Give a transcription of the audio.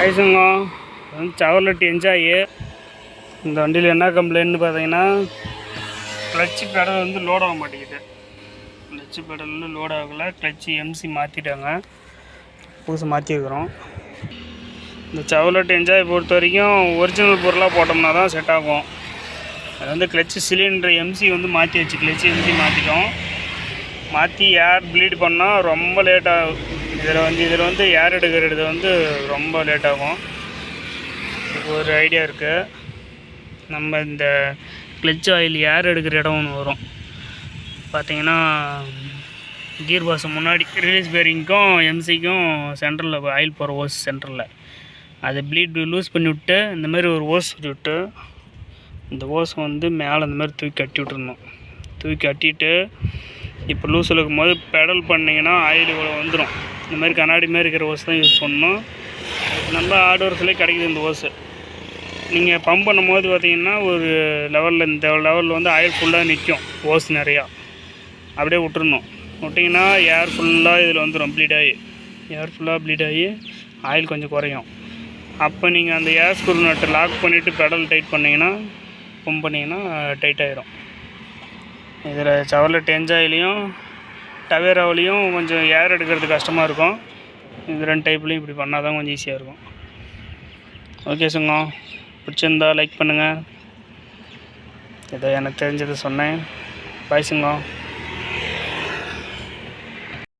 ஐசுங்க Chevrolet enjoy. இந்த வண்டியில் என்ன கம்ப்ளைண்ட்னு பார்த்தீங்கன்னா கிளச்சு பெடல் வந்து லோட் ஆக மாட்டேங்குது. கிளச்சு பெடல் லோட் ஆகலை. கிளச்சு எம்சி மாற்றிட்டாங்க, புதுசு மாற்றிருக்கிறோம். இந்த சவர்லெட் என்ஜாய் பொறுத்த வரைக்கும் ஒரிஜினல் பொருளாக போட்டோம்னா தான் செட் ஆகும். அது வந்து கிளச்சு சிலிண்டர் எம்சி வந்து மாற்றியாச்சு. கிளச்சு எம்சி மாற்றிட்டோம். மாற்றி ஏர் ப்ளீட் பண்ணால் ரொம்ப லேட்டாகும். இதில் வந்து ஏர் எடுக்கிறது வந்து ரொம்ப லேட்டாகும். ஒரு ஐடியா இருக்குது. நம்ம இந்த கிளச் ஆயில் ஏர் எடுக்கிற இடம் ஒன்று வரும் பார்த்திங்கன்னா, கீர் பாக்ஸ் முன்னாடி ரிலீஸ் பேரிங்க்கும் எம்சிக்கும் சென்டரில் ஆயில் போகிற ஓஸ் சென்டரில் அதை ப்ளீட் லூஸ் பண்ணி விட்டு இந்தமாரி ஒரு ஓஸ் விட்டு இந்த ஓஸ் வந்து மேலே இந்தமாதிரி தூக்கி கட்டி விட்டுருணும். தூக்கி கட்டிட்டு இப்போ லூஸில் இருக்கும்போது பெடல் பண்ணிங்கன்னா ஆயில் இவ்வளோ வந்துடும். இந்தமாதிரி கண்ணாடி மாரி இருக்கிற ஓஸ் தான் யூஸ் பண்ணணும். நம்ம ஹார்ட்வேர்ஸ்லேயே கிடைக்குது இந்த ஓஸு. நீங்கள் பம்ப் பண்ணும்போது பார்த்தீங்கன்னா ஒரு லெவலில் இந்த லெவலில் வந்து ஆயில் ஃபுல்லாக நிற்கும். ஓஸ் நிறையா அப்படியே விட்டுருணும். விட்டிங்கன்னா ஏர் ஃபுல்லாக இதில் வந்துடும். ஏர் ஃபுல்லாக ப்ளீட் ஆகி ஆயில் கொஞ்சம் குறையும். அப்போ நீங்கள் அந்த ஏர் ஸ்க்ரூ நட்டை லாக் பண்ணிவிட்டு பெடல் டைட் பண்ணிங்கன்னா பம்ப் பண்ணிங்கன்னா டைட் ஆகிரும். இதில் சவர்லெட் என்ஜாய்லேயும் டவேராவிலையும் கொஞ்சம் ஏர் எடுக்கிறது கஷ்டமாக இருக்கும். இது 2 டைப்லேயும் இப்படி பண்ணால் தான் கொஞ்சம் ஈஸியாக இருக்கும். ஓகே சுங்கம், பிடிச்சிருந்தா லைக் பண்ணுங்கள். ஏதோ எனக்கு தெரிஞ்சதை சொன்னேன். பாய் சுங்கம்.